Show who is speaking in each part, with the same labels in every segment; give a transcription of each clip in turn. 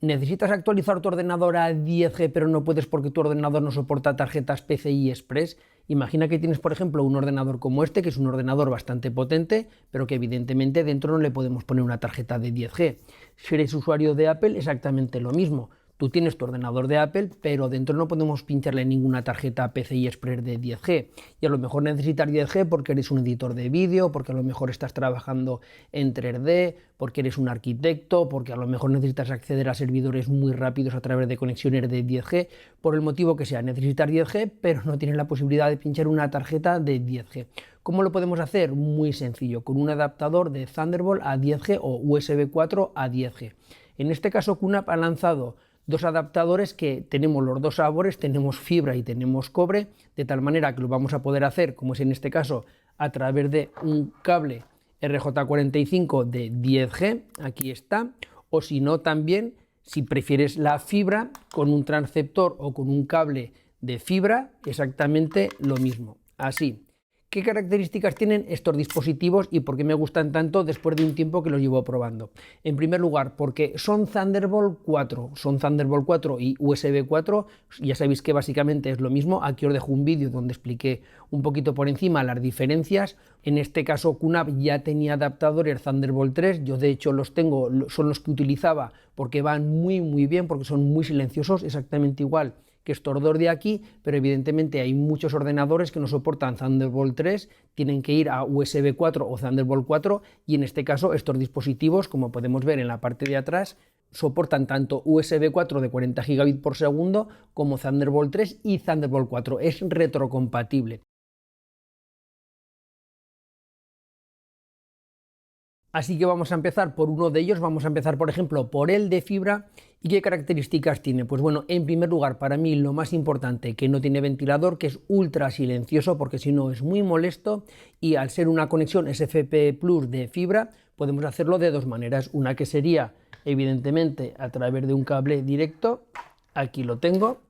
Speaker 1: ¿Necesitas actualizar tu ordenador a 10G pero no puedes porque tu ordenador no soporta tarjetas PCI Express? Imagina que tienes, por ejemplo, un ordenador como este, que es un ordenador bastante potente, pero que evidentemente dentro no le podemos poner una tarjeta de 10G. Si eres usuario de Apple, exactamente lo mismo. Tú tienes tu ordenador de Apple, pero dentro no podemos pincharle ninguna tarjeta PCI Express de 10G. Y a lo mejor necesitas 10G porque eres un editor de vídeo, porque a lo mejor estás trabajando en 3D, porque eres un arquitecto, porque a lo mejor necesitas acceder a servidores muy rápidos a través de conexiones de 10G, por el motivo que sea. Necesitas 10G, pero no tienes la posibilidad de pinchar una tarjeta de 10G. ¿Cómo lo podemos hacer? Muy sencillo, con un adaptador de Thunderbolt a 10G o USB 4 a 10G. En este caso, QNAP ha lanzado dos adaptadores que tenemos los dos sabores, tenemos fibra y tenemos cobre, de tal manera que lo vamos a poder hacer, como es en este caso, a través de un cable RJ45 de 10G, aquí está, o si no también, si prefieres la fibra, con un transceptor o con un cable de fibra, exactamente lo mismo, así. ¿Qué características tienen estos dispositivos y por qué me gustan tanto después de un tiempo que los llevo probando? En primer lugar, porque son Thunderbolt 4, y USB 4, ya sabéis que básicamente es lo mismo. Aquí os dejo un vídeo donde expliqué un poquito por encima las diferencias. En este caso QNAP ya tenía adaptadores Thunderbolt 3, yo de hecho los tengo, son los que utilizaba porque van muy bien, porque son muy silenciosos, exactamente igual que estos dos de aquí, pero evidentemente hay muchos ordenadores que no soportan Thunderbolt 3, tienen que ir a USB 4 o Thunderbolt 4 y en este caso estos dispositivos, como podemos ver en la parte de atrás, soportan tanto USB 4 de 40 gigabits por segundo como Thunderbolt 3 y Thunderbolt 4, es retrocompatible. Así que vamos a empezar por uno de ellos, vamos a empezar por ejemplo por el de fibra. ¿Y qué características tiene? Pues bueno, en primer lugar, para mí lo más importante, que no tiene ventilador, que es ultra silencioso, porque si no es muy molesto, y al ser una conexión SFP Plus de fibra, podemos hacerlo de dos maneras. Una que sería, evidentemente, a través de un cable directo, aquí lo tengo.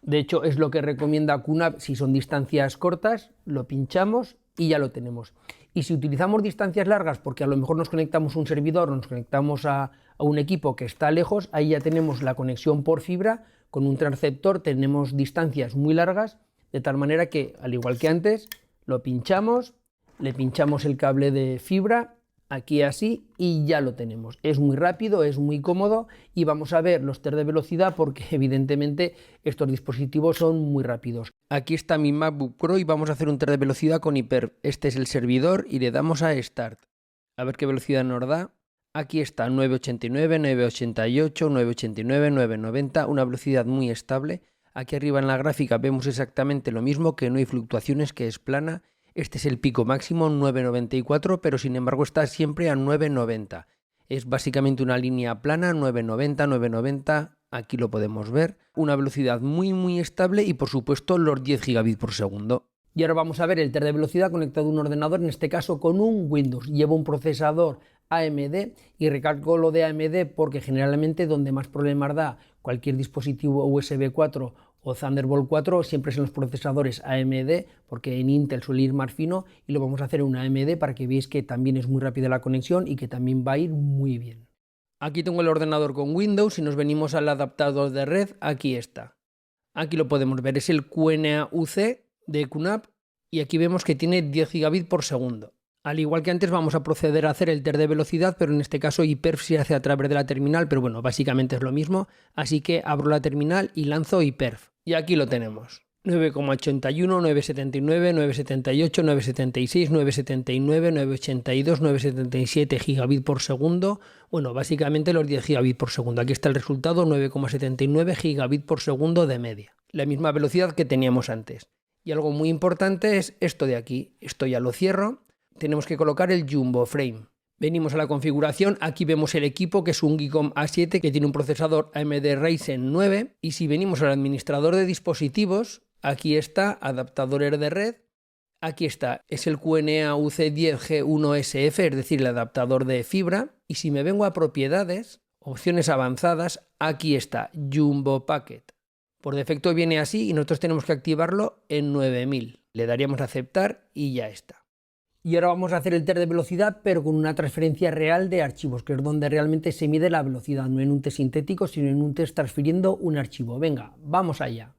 Speaker 1: De hecho, es lo que recomienda QNAP si son distancias cortas, lo pinchamos y ya lo tenemos. Y si utilizamos distancias largas, porque a lo mejor nos conectamos a un servidor o nos conectamos a un equipo que está lejos, ahí ya tenemos la conexión por fibra, con un transceptor tenemos distancias muy largas, de tal manera que, al igual que antes, lo pinchamos, le pinchamos el cable de fibra, aquí así, y ya lo tenemos. Es muy rápido, es muy cómodo y vamos a ver los test de velocidad porque evidentemente estos dispositivos son muy rápidos. Aquí está mi MacBook Pro y vamos a hacer un test de velocidad con Hyper. Este es el servidor y le damos a Start. A ver qué velocidad nos da. Aquí está 989, 988, 989, 990, una velocidad muy estable. Aquí arriba en la gráfica vemos exactamente lo mismo, que no hay fluctuaciones, que es plana. Este es el pico máximo, 994, pero sin embargo está siempre a 990. Es básicamente una línea plana, 990, 990, aquí lo podemos ver. Una velocidad muy estable y por supuesto los 10 gigabits por segundo. Y ahora vamos a ver el test de velocidad conectado a un ordenador, en este caso con un Windows. Lleva un procesador AMD y recalco lo de AMD porque generalmente donde más problemas da cualquier dispositivo USB 4 o Thunderbolt 4 siempre son los procesadores AMD, porque en Intel suele ir más fino y lo vamos a hacer en una AMD para que veáis que también es muy rápida la conexión y que también va a ir muy bien. Aquí tengo el ordenador con Windows y nos venimos al adaptador de red, aquí está. Aquí lo podemos ver, es el QNAP de QNAP y aquí vemos que tiene 10 gigabits por segundo. Al igual que antes vamos a proceder a hacer el test de velocidad, pero en este caso Hyperf se hace a través de la terminal, pero bueno, básicamente es lo mismo, así que abro la terminal y lanzo Hyperf. Y aquí lo tenemos. 9,81, 9,79, 9,78, 9,76, 9,79, 9,82, 9,77 gigabits por segundo. Bueno, básicamente los 10 gigabits por segundo. Aquí está el resultado, 9,79 gigabits por segundo de media. La misma velocidad que teníamos antes. Y algo muy importante es esto de aquí. Esto ya lo cierro. Tenemos que colocar el Jumbo Frame. Venimos a la configuración, aquí vemos el equipo que es un Geekom A7 que tiene un procesador AMD Ryzen 9 y si venimos al administrador de dispositivos, aquí está adaptadores de red, aquí está, es el QNA UC10G1SF, es decir, el adaptador de fibra y si me vengo a propiedades, opciones avanzadas, aquí está Jumbo Packet. Por defecto viene así y nosotros tenemos que activarlo en 9000. Le daríamos a aceptar y ya está. Y ahora vamos a hacer el test de velocidad, pero con una transferencia real de archivos, que es donde realmente se mide la velocidad, no en un test sintético, sino en un test transfiriendo un archivo. Venga, vamos allá.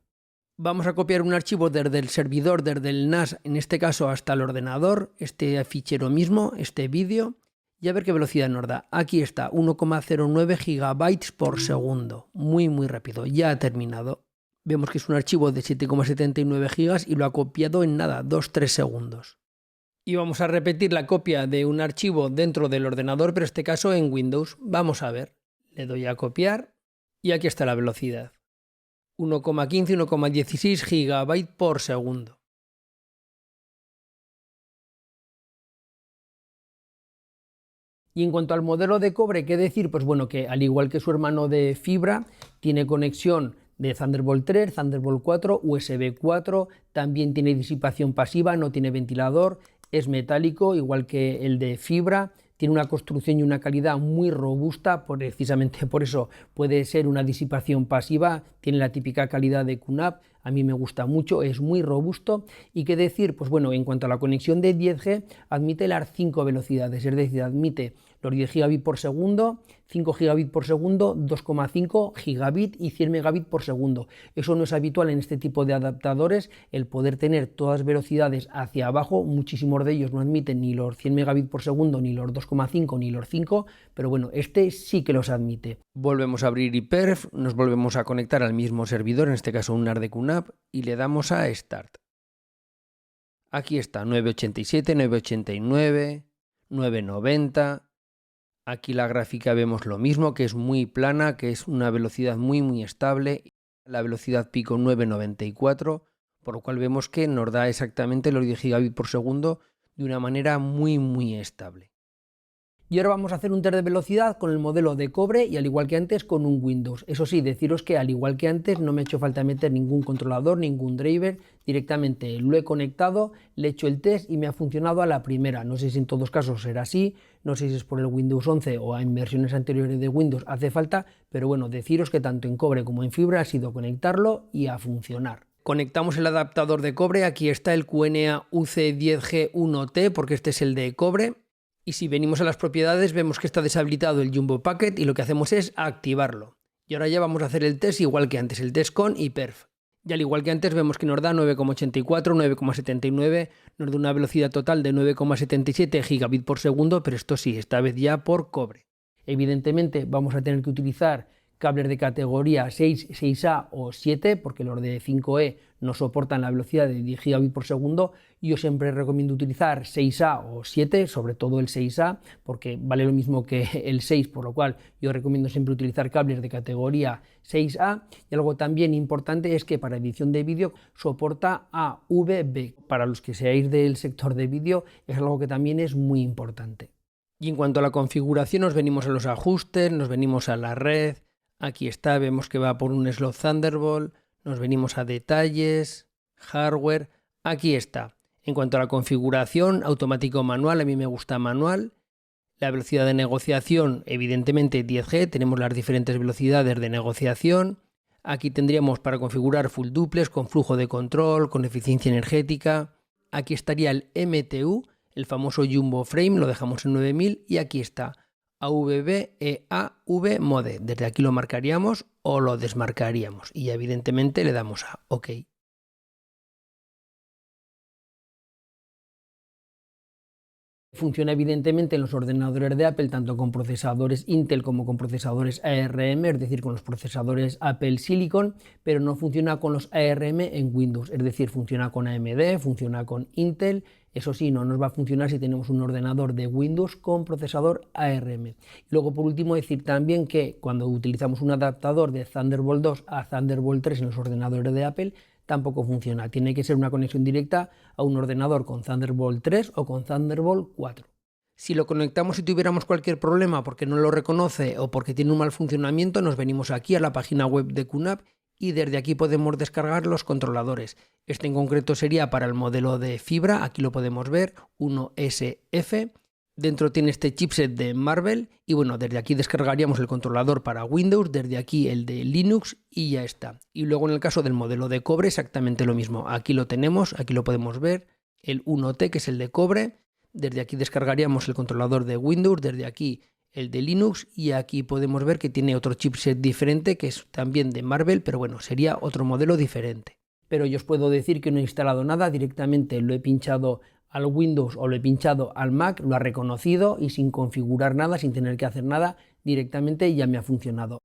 Speaker 1: Vamos a copiar un archivo desde el servidor, desde el NAS, en este caso hasta el ordenador, este fichero mismo, este vídeo, y a ver qué velocidad nos da. Aquí está, 1,09 GB por segundo. Muy rápido, ya ha terminado. Vemos que es un archivo de 7,79 GB y lo ha copiado en nada, 2-3 segundos. Y vamos a repetir la copia de un archivo dentro del ordenador, pero en este caso en Windows. Vamos a ver. Le doy a copiar y aquí está la velocidad. 1,15, 1,16 GB por segundo. Y en cuanto al modelo de cobre, ¿qué decir? Pues bueno, que al igual que su hermano de fibra, tiene conexión de Thunderbolt 3, Thunderbolt 4, USB 4, también tiene disipación pasiva, no tiene ventilador, es metálico, igual que el de fibra, tiene una construcción y una calidad muy robusta, precisamente por eso puede ser una disipación pasiva, tiene la típica calidad de QNAP, a mí me gusta mucho, es muy robusto. ¿Y qué decir? Pues bueno, en cuanto a la conexión de 10G, admite las 5 velocidades, es decir, admite los 10 gigabits por segundo, 5 gigabits por segundo, 2,5 gigabit y 100 megabits por segundo. Eso no es habitual en este tipo de adaptadores, el poder tener todas velocidades hacia abajo, muchísimos de ellos no admiten ni los 100 megabits por segundo, ni los 2,5, ni los 5, pero bueno, este sí que los admite. Volvemos a abrir iPerf, nos volvemos a conectar al mismo servidor, en este caso un NAS de QNAP, y le damos a Start. Aquí está, 987, 989, 990... Aquí la gráfica vemos lo mismo, que es muy plana, que es una velocidad muy estable. La velocidad pico 994, por lo cual vemos que nos da exactamente los 10 gigabits por segundo de una manera muy estable. Y ahora vamos a hacer un test de velocidad con el modelo de cobre y al igual que antes con un Windows. Eso sí, deciros que al igual que antes no me ha hecho falta meter ningún controlador, ningún driver, directamente lo he conectado, le he hecho el test y me ha funcionado a la primera. No sé si en todos casos será así, no sé si es por el Windows 11 o en versiones anteriores de Windows hace falta, pero bueno, deciros que tanto en cobre como en fibra ha sido conectarlo y a funcionar. Conectamos el adaptador de cobre, aquí está el QNA UC10G1T porque este es el de cobre. Y si venimos a las propiedades vemos que está deshabilitado el Jumbo Packet y lo que hacemos es activarlo. Y ahora ya vamos a hacer el test igual que antes, el test con iPerf. Y al igual que antes vemos que nos da 9,84, 9,79, nos da una velocidad total de 9,77 gigabit por segundo, pero esto sí, esta vez ya por cobre. Evidentemente vamos a tener que utilizar cables de categoría 6, 6A o 7, porque los de 5E no soportan la velocidad de 10 gigabits por segundo. Yo siempre recomiendo utilizar 6A o 7, sobre todo el 6A, porque vale lo mismo que el 6, por lo cual yo recomiendo siempre utilizar cables de categoría 6A. Y algo también importante es que para edición de vídeo soporta AVB. Para los que seáis del sector de vídeo es algo que también es muy importante. Y en cuanto a la configuración, nos venimos a los ajustes, nos venimos a la red. Aquí está, vemos que va por un slot Thunderbolt, nos venimos a detalles, hardware, aquí está. En cuanto a la configuración, automático o manual, a mí me gusta manual. La velocidad de negociación, evidentemente 10G, tenemos las diferentes velocidades de negociación. Aquí tendríamos para configurar full duplex, con flujo de control, con eficiencia energética. Aquí estaría el MTU, el famoso Jumbo Frame, lo dejamos en 9000 y aquí está. AVEAV Mode, desde aquí lo marcaríamos o lo desmarcaríamos y evidentemente le damos a OK. Funciona evidentemente en los ordenadores de Apple tanto con procesadores Intel como con procesadores ARM, es decir, con los procesadores Apple Silicon, pero no funciona con los ARM en Windows, es decir, funciona con AMD, funciona con Intel. Eso sí, no nos va a funcionar si tenemos un ordenador de Windows con procesador ARM. Y luego, por último, decir también que cuando utilizamos un adaptador de Thunderbolt 2 a Thunderbolt 3 en los ordenadores de Apple, tampoco funciona. Tiene que ser una conexión directa a un ordenador con Thunderbolt 3 o con Thunderbolt 4. Si lo conectamos y tuviéramos cualquier problema porque no lo reconoce o porque tiene un mal funcionamiento, nos venimos aquí a la página web de QNAP y desde aquí podemos descargar los controladores. Este en concreto sería para el modelo de fibra, aquí lo podemos ver, 1SF. Dentro tiene este chipset de Marvell y bueno, desde aquí descargaríamos el controlador para Windows, desde aquí el de Linux y ya está. Y luego en el caso del modelo de cobre exactamente lo mismo. Aquí lo tenemos, aquí lo podemos ver, el 1T que es el de cobre. Desde aquí descargaríamos el controlador de Windows, desde aquí el de Linux, y aquí podemos ver que tiene otro chipset diferente que es también de Marvell, pero bueno, sería otro modelo diferente. Pero yo os puedo decir que no he instalado nada, directamente lo he pinchado al Windows o lo he pinchado al Mac, lo ha reconocido y sin configurar nada, sin tener que hacer nada, directamente ya me ha funcionado.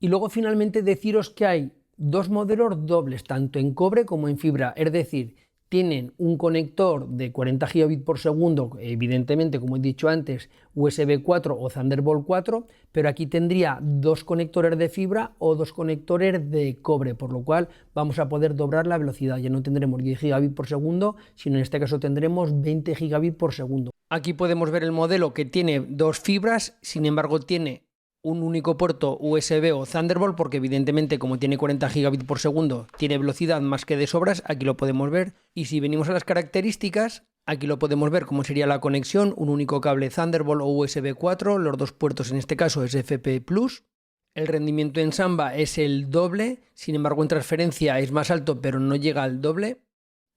Speaker 1: Y luego finalmente deciros que hay dos modelos dobles, tanto en cobre como en fibra, es decir, tienen un conector de 40 gigabits por segundo, evidentemente, como he dicho antes, USB 4 o Thunderbolt 4, pero aquí tendría dos conectores de fibra o dos conectores de cobre, por lo cual vamos a poder doblar la velocidad. Ya no tendremos 10 gigabits por segundo, sino en este caso tendremos 20 gigabits por segundo. Aquí podemos ver el modelo que tiene dos fibras, sin embargo tiene un único puerto USB o Thunderbolt, porque evidentemente como tiene 40 gigabits por segundo tiene velocidad más que de sobras, aquí lo podemos ver. Y si venimos a las características, aquí lo podemos ver cómo sería la conexión, un único cable Thunderbolt o USB 4, los dos puertos en este caso es FP+, el rendimiento en Samba es el doble, sin embargo en transferencia es más alto pero no llega al doble.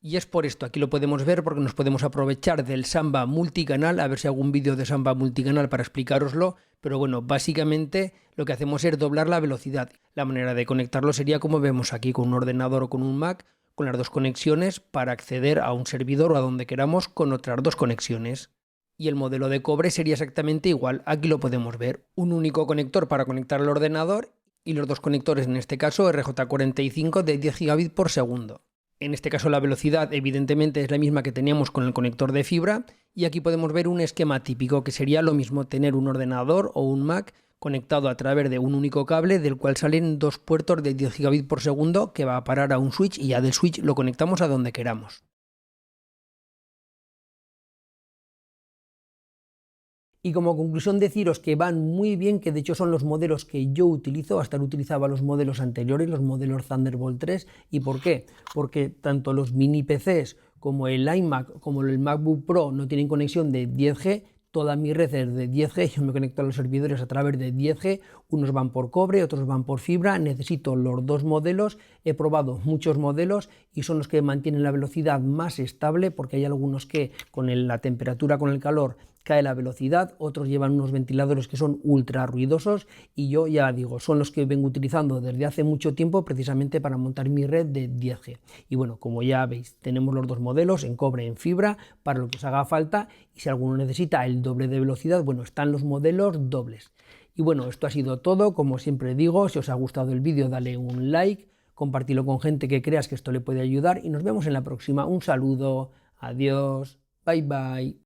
Speaker 1: Y es por esto, aquí lo podemos ver porque nos podemos aprovechar del Samba multicanal, a ver si hago un vídeo de Samba multicanal para explicároslo, pero bueno, básicamente lo que hacemos es doblar la velocidad. La manera de conectarlo sería como vemos aquí, con un ordenador o con un Mac, con las dos conexiones para acceder a un servidor o a donde queramos con otras dos conexiones. Y el modelo de cobre sería exactamente igual, aquí lo podemos ver, un único conector para conectar al ordenador y los dos conectores, en este caso RJ45 de 10 gigabits por segundo. En este caso la velocidad evidentemente es la misma que teníamos con el conector de fibra, y aquí podemos ver un esquema típico que sería lo mismo, tener un ordenador o un Mac conectado a través de un único cable del cual salen dos puertos de 10 gigabits por segundo que va a parar a un switch, y ya del switch lo conectamos a donde queramos. Y como conclusión deciros que van muy bien, que de hecho son los modelos que yo utilizo, hasta lo utilizaba los modelos anteriores, los modelos Thunderbolt 3. ¿Y por qué? Porque tanto los mini PCs como el iMac como el MacBook Pro no tienen conexión de 10G, toda mi red es de 10G, yo me conecto a los servidores a través de 10G, unos van por cobre, otros van por fibra, necesito los dos modelos, he probado muchos modelos y son los que mantienen la velocidad más estable, porque hay algunos que con la temperatura, con el calor, cae la velocidad, otros llevan unos ventiladores que son ultra ruidosos, y yo ya digo, son los que vengo utilizando desde hace mucho tiempo precisamente para montar mi red de 10G. Y bueno, como ya veis, tenemos los dos modelos, en cobre, en fibra, para lo que os haga falta, y si alguno necesita el doble de velocidad, bueno, están los modelos dobles. Y bueno, esto ha sido todo. Como siempre digo, si os ha gustado el vídeo, dale un like, compartilo con gente que creas que esto le puede ayudar, y nos vemos en la próxima. Un saludo, adiós, bye bye.